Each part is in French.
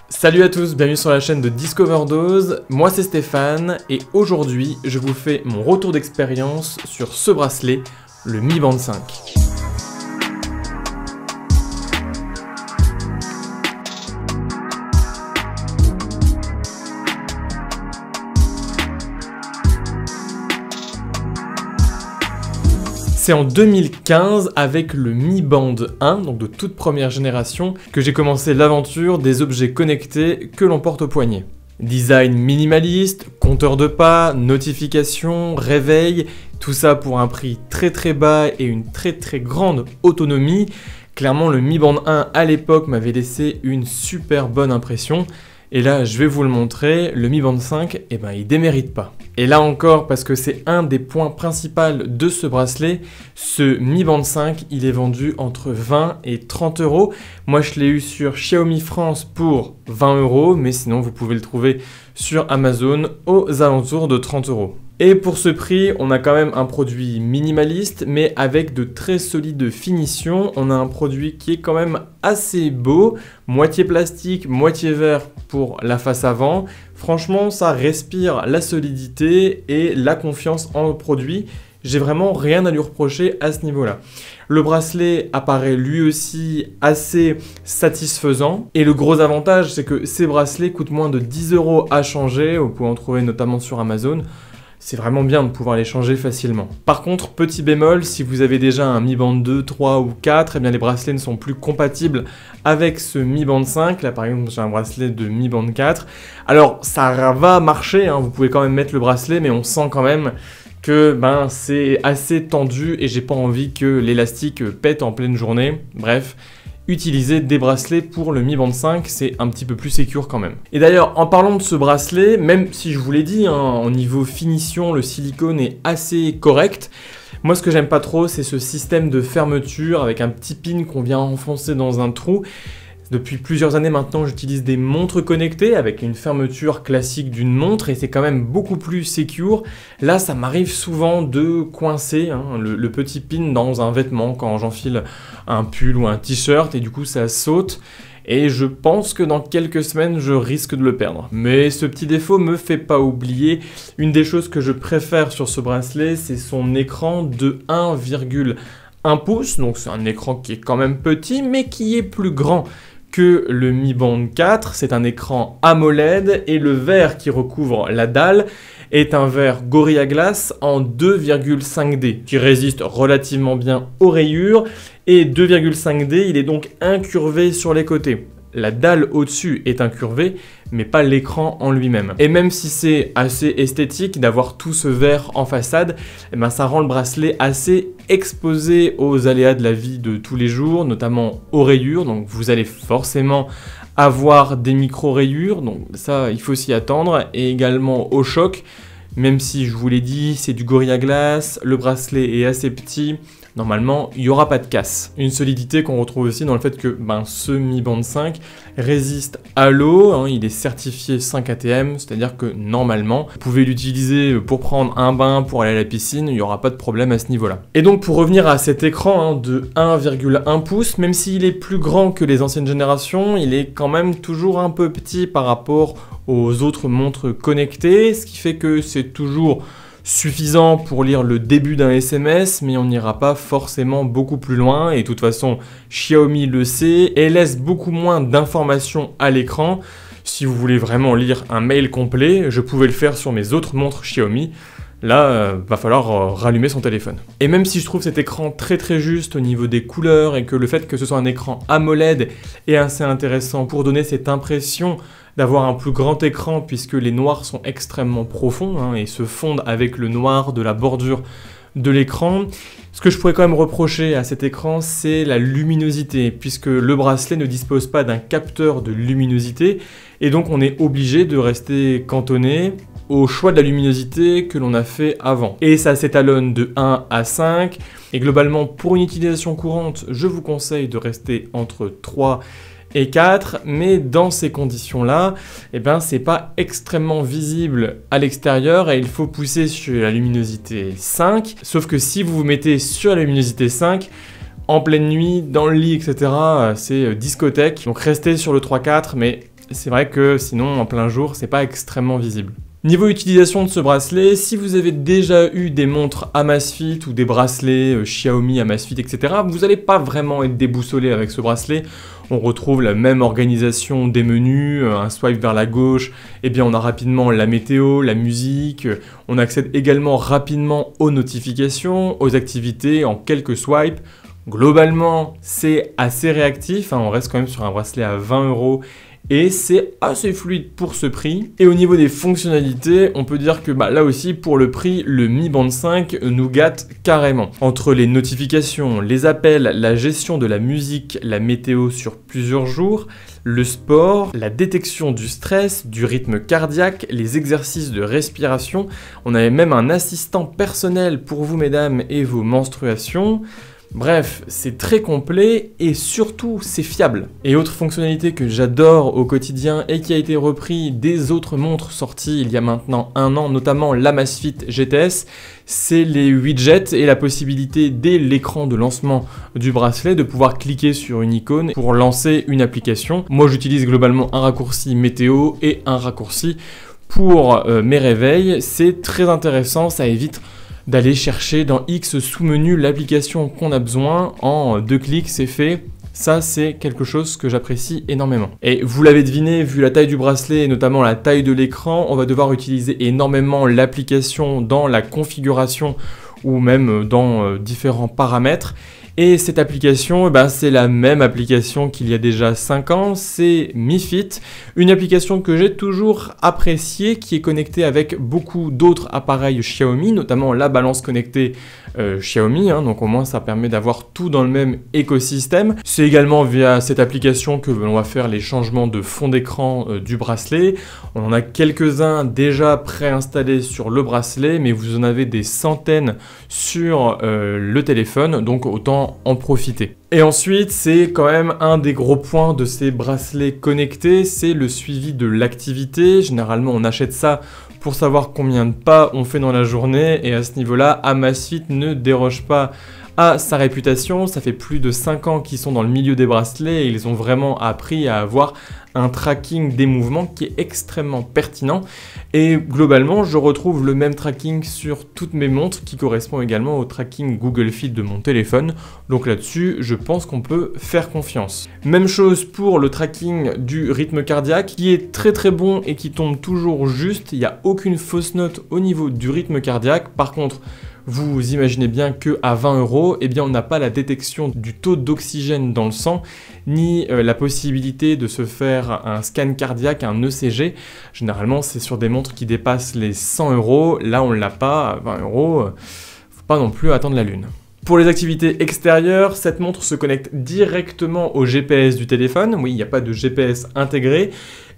Salut à tous, bienvenue sur la chaîne de Discoverdose, moi c'est Stéphane et aujourd'hui je vous fais mon retour d'expérience sur ce bracelet, le Mi Band 5. C'est en 2015 avec le Mi Band 1, donc de toute première génération, que j'ai commencé l'aventure des objets connectés que l'on porte au poignet. Design minimaliste, compteur de pas, notifications, réveil, tout ça pour un prix très bas et une très grande autonomie. Clairement le Mi Band 1 à l'époque m'avait laissé une super bonne impression. Et là, je vais vous le montrer, le Mi Band 5, il démérite pas. Et là encore, parce que c'est un des points principaux de ce bracelet, ce Mi Band 5, il est vendu entre 20 et 30 euros. Moi, je l'ai eu sur Xiaomi France pour 20 euros, mais sinon, vous pouvez le trouver sur Amazon aux alentours de 30 euros. Et pour ce prix, on a quand même un produit minimaliste, mais avec de très solides finitions. On a un produit qui est quand même assez beau, moitié plastique, moitié verre pour la face avant. Franchement, ça respire la solidité et la confiance en produit. J'ai vraiment rien à lui reprocher à ce niveau-là. Le bracelet apparaît lui aussi assez satisfaisant. Et le gros avantage, c'est que ces bracelets coûtent moins de 10 euros à changer. Vous pouvez en trouver notamment sur Amazon. C'est vraiment bien de pouvoir les changer facilement. Par contre, petit bémol, si vous avez déjà un Mi Band 2, 3 ou 4, les bracelets ne sont plus compatibles avec ce Mi Band 5. Là, par exemple, j'ai un bracelet de Mi Band 4. Alors, ça va marcher, vous pouvez quand même mettre le bracelet, mais on sent quand même que c'est assez tendu et j'ai pas envie que l'élastique pète en pleine journée. Bref. Utiliser des bracelets pour le Mi Band 5, c'est un petit peu plus sécure quand même. Et d'ailleurs, en parlant de ce bracelet, même si je vous l'ai dit, au niveau finition, le silicone est assez correct. Moi, ce que j'aime pas trop, c'est ce système de fermeture avec un petit pin qu'on vient enfoncer dans un trou. Depuis plusieurs années maintenant, j'utilise des montres connectées avec une fermeture classique d'une montre et c'est quand même beaucoup plus secure. Là, ça m'arrive souvent de coincer le petit pin dans un vêtement quand j'enfile un pull ou un t-shirt et du coup ça saute. Et je pense que dans quelques semaines, je risque de le perdre. Mais ce petit défaut me fait pas oublier une des choses que je préfère sur ce bracelet, c'est son écran de 1,1 pouce. Donc c'est un écran qui est quand même petit mais qui est plus grand que le Mi Band 4, c'est un écran AMOLED et le verre qui recouvre la dalle est un verre Gorilla Glass en 2,5D qui résiste relativement bien aux rayures et 2,5D, il est donc incurvé sur les côtés. La dalle au-dessus est incurvée, mais pas l'écran en lui-même. Et même si c'est assez esthétique d'avoir tout ce verre en façade, ça rend le bracelet assez exposé aux aléas de la vie de tous les jours, notamment aux rayures. Donc vous allez forcément avoir des micro-rayures, donc ça il faut s'y attendre, et également au choc. Même si je vous l'ai dit, c'est du Gorilla Glass, le bracelet est assez petit. Normalement, il n'y aura pas de casse. Une solidité qu'on retrouve aussi dans le fait que ce Mi Band 5 résiste à l'eau, il est certifié 5 ATM, c'est-à-dire que normalement, vous pouvez l'utiliser pour prendre un bain, pour aller à la piscine, il n'y aura pas de problème à ce niveau-là. Et donc pour revenir à cet écran de 1,1 pouce, même s'il est plus grand que les anciennes générations, il est quand même toujours un peu petit par rapport aux autres montres connectées, ce qui fait que c'est toujours suffisant pour lire le début d'un SMS, mais on n'ira pas forcément beaucoup plus loin, et de toute façon, Xiaomi le sait, et laisse beaucoup moins d'informations à l'écran. Si vous voulez vraiment lire un mail complet, je pouvais le faire sur mes autres montres Xiaomi. Là, va falloir rallumer son téléphone. Et même si je trouve cet écran très juste au niveau des couleurs, et que le fait que ce soit un écran AMOLED est assez intéressant pour donner cette impression d'avoir un plus grand écran puisque les noirs sont extrêmement profonds et se fondent avec le noir de la bordure de l'écran. Ce que je pourrais quand même reprocher à cet écran, c'est la luminosité, puisque le bracelet ne dispose pas d'un capteur de luminosité, et donc on est obligé de rester cantonné au choix de la luminosité que l'on a fait avant. Et ça s'étalonne de 1 à 5, et globalement pour une utilisation courante, je vous conseille de rester entre 3 et 4, mais dans ces conditions-là, c'est pas extrêmement visible à l'extérieur et il faut pousser sur la luminosité 5, sauf que si vous vous mettez sur la luminosité 5, en pleine nuit, dans le lit, etc., c'est discothèque. Donc restez sur le 3-4, mais c'est vrai que sinon en plein jour c'est pas extrêmement visible. Niveau utilisation de ce bracelet, si vous avez déjà eu des montres Amazfit ou des bracelets Xiaomi, Amazfit, etc., vous n'allez pas vraiment être déboussolé avec ce bracelet. On retrouve la même organisation des menus, un swipe vers la gauche, et bien on a rapidement la météo, la musique, on accède également rapidement aux notifications, aux activités en quelques swipes. Globalement, c'est assez réactif, on reste quand même sur un bracelet à 20 € et c'est assez fluide pour ce prix. Et au niveau des fonctionnalités, on peut dire que là aussi, pour le prix, le Mi Band 5 nous gâte carrément. Entre les notifications, les appels, la gestion de la musique, la météo sur plusieurs jours, le sport, la détection du stress, du rythme cardiaque, les exercices de respiration, on avait même un assistant personnel pour vous mesdames et vos menstruations. Bref, c'est très complet et surtout c'est fiable. Et autre fonctionnalité que j'adore au quotidien et qui a été repris des autres montres sorties il y a maintenant 1 an, notamment l'Amazfit GTS, c'est les widgets et la possibilité dès l'écran de lancement du bracelet de pouvoir cliquer sur une icône pour lancer une application. Moi j'utilise globalement un raccourci météo et un raccourci pour mes réveils. C'est très intéressant, ça évite d'aller chercher dans X sous-menu l'application qu'on a besoin. En 2 clics, c'est fait. Ça, c'est quelque chose que j'apprécie énormément. Et vous l'avez deviné, vu la taille du bracelet et notamment la taille de l'écran, on va devoir utiliser énormément l'application dans la configuration ou même dans différents paramètres. Et cette application, c'est la même application qu'il y a déjà 5 ans, c'est Mi Fit, une application que j'ai toujours appréciée, qui est connectée avec beaucoup d'autres appareils Xiaomi, notamment la balance connectée Xiaomi, donc au moins ça permet d'avoir tout dans le même écosystème. C'est également via cette application que l'on va faire les changements de fond d'écran du bracelet. On en a quelques-uns déjà préinstallés sur le bracelet, mais vous en avez des centaines sur le téléphone, donc autant en profiter. Et ensuite, c'est quand même un des gros points de ces bracelets connectés, c'est le suivi de l'activité. Généralement, on achète ça pour savoir combien de pas on fait dans la journée, et à ce niveau-là, Amazfit ne déroge pas à sa réputation. Ça fait plus de 5 ans qu'ils sont dans le milieu des bracelets et ils ont vraiment appris à avoir un tracking des mouvements qui est extrêmement pertinent. Et globalement, je retrouve le même tracking sur toutes mes montres qui correspond également au tracking Google Fit de mon téléphone. Donc là-dessus, je pense qu'on peut faire confiance. Même chose pour le tracking du rythme cardiaque qui est très très bon et qui tombe toujours juste. Il n'y a aucune fausse note au niveau du rythme cardiaque. Par contre, vous imaginez bien qu'à 20 €, on n'a pas la détection du taux d'oxygène dans le sang, ni la possibilité de se faire un scan cardiaque, un ECG. Généralement, c'est sur des montres qui dépassent les 100 €. Là, on ne l'a pas, à 20 €, faut pas non plus attendre la lune. Pour les activités extérieures, cette montre se connecte directement au GPS du téléphone. Oui, il n'y a pas de GPS intégré.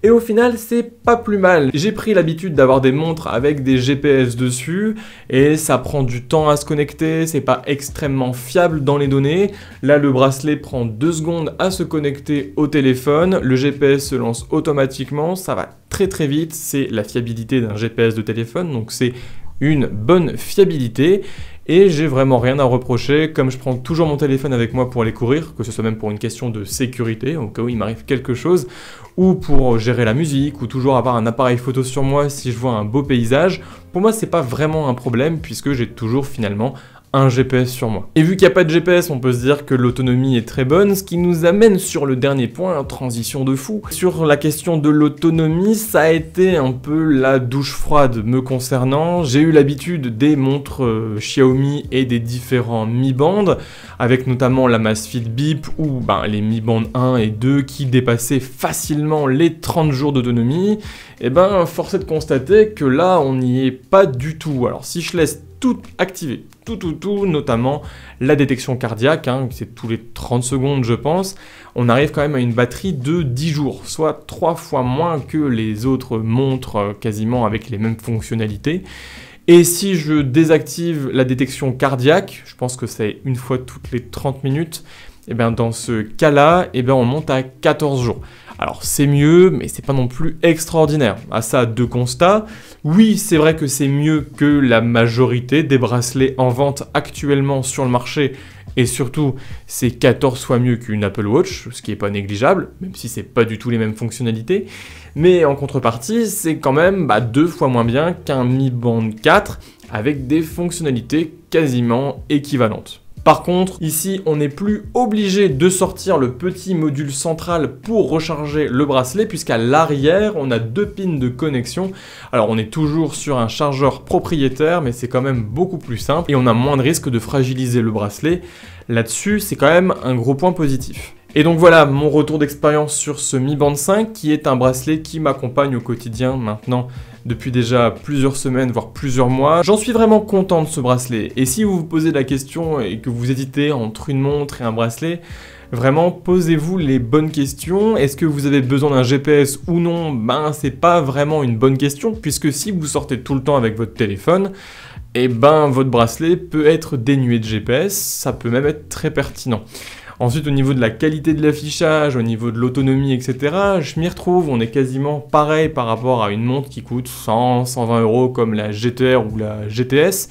Et au final, c'est pas plus mal. J'ai pris l'habitude d'avoir des montres avec des GPS dessus et ça prend du temps à se connecter, c'est pas extrêmement fiable dans les données. Là, le bracelet prend 2 secondes à se connecter au téléphone, le GPS se lance automatiquement, ça va très très vite, c'est la fiabilité d'un GPS de téléphone, donc c'est une bonne fiabilité. Et j'ai vraiment rien à reprocher, comme je prends toujours mon téléphone avec moi pour aller courir, que ce soit même pour une question de sécurité, au cas où il m'arrive quelque chose, ou pour gérer la musique, ou toujours avoir un appareil photo sur moi si je vois un beau paysage. Pour moi, c'est pas vraiment un problème, puisque j'ai toujours finalement un GPS sur moi. Et vu qu'il n'y a pas de GPS, on peut se dire que l'autonomie est très bonne, ce qui nous amène sur le dernier point, transition de fou. Sur la question de l'autonomie, ça a été un peu la douche froide me concernant. J'ai eu l'habitude des montres Xiaomi et des différents Mi Band, avec notamment l'Amazfit Bip ou les Mi Band 1 et 2 qui dépassaient facilement les 30 jours d'autonomie. Et force est de constater que là, on n'y est pas du tout. Alors si je laisse tout activé, tout, notamment la détection cardiaque, c'est tous les 30 secondes je pense, on arrive quand même à une batterie de 10 jours, soit 3 fois moins que les autres montres quasiment avec les mêmes fonctionnalités. Et si je désactive la détection cardiaque, je pense que c'est une fois toutes les 30 minutes, dans ce cas-là, on monte à 14 jours. Alors c'est mieux, mais c'est pas non plus extraordinaire. À ça, 2 constats. Oui, c'est vrai que c'est mieux que la majorité des bracelets en vente actuellement sur le marché et surtout c'est 14 fois mieux qu'une Apple Watch, ce qui n'est pas négligeable, même si c'est pas du tout les mêmes fonctionnalités, mais en contrepartie c'est quand même 2 fois moins bien qu'un Mi Band 4 avec des fonctionnalités quasiment équivalentes. Par contre, ici, on n'est plus obligé de sortir le petit module central pour recharger le bracelet, puisqu'à l'arrière, on a 2 pins de connexion. Alors, on est toujours sur un chargeur propriétaire, mais c'est quand même beaucoup plus simple, et on a moins de risque de fragiliser le bracelet. Là-dessus, c'est quand même un gros point positif. Et donc voilà mon retour d'expérience sur ce Mi Band 5, qui est un bracelet qui m'accompagne au quotidien maintenant depuis déjà plusieurs semaines, voire plusieurs mois. J'en suis vraiment content de ce bracelet. Et si vous vous posez la question et que vous hésitez entre une montre et un bracelet, vraiment posez-vous les bonnes questions. Est-ce que vous avez besoin d'un GPS ou non? C'est pas vraiment une bonne question, puisque si vous sortez tout le temps avec votre téléphone, votre bracelet peut être dénué de GPS, ça peut même être très pertinent. Ensuite, au niveau de la qualité de l'affichage, au niveau de l'autonomie, etc., je m'y retrouve, on est quasiment pareil par rapport à une montre qui coûte 100, 120 € comme la GTR ou la GTS.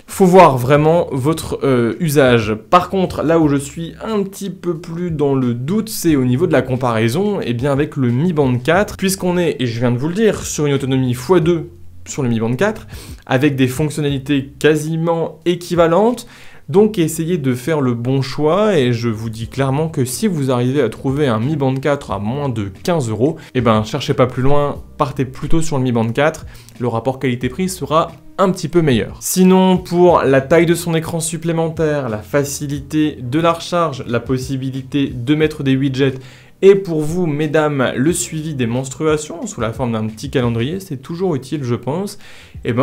Faut voir vraiment votre usage. Par contre, là où je suis un petit peu plus dans le doute, c'est au niveau de la comparaison avec le Mi Band 4, puisqu'on est, et je viens de vous le dire, sur une autonomie x2 sur le Mi Band 4, avec des fonctionnalités quasiment équivalentes. Donc essayez de faire le bon choix, et je vous dis clairement que si vous arrivez à trouver un Mi Band 4 à moins de 15 €, cherchez pas plus loin, partez plutôt sur le Mi Band 4, le rapport qualité-prix sera un petit peu meilleur. Sinon, pour la taille de son écran supplémentaire, la facilité de la recharge, la possibilité de mettre des widgets, et pour vous, mesdames, le suivi des menstruations sous la forme d'un petit calendrier, c'est toujours utile, je pense.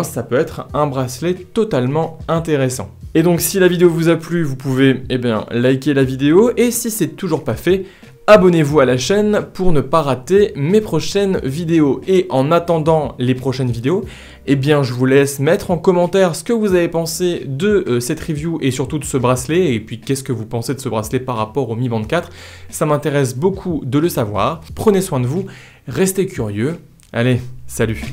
Ça peut être un bracelet totalement intéressant. Et donc, si la vidéo vous a plu, vous pouvez liker la vidéo. Et si c'est toujours pas fait, abonnez-vous à la chaîne pour ne pas rater mes prochaines vidéos. Et en attendant les prochaines vidéos, je vous laisse mettre en commentaire ce que vous avez pensé de cette review et surtout de ce bracelet. Et puis, qu'est-ce que vous pensez de ce bracelet par rapport au Mi Band 4 ? Ça m'intéresse beaucoup de le savoir. Prenez soin de vous, restez curieux. Allez, salut!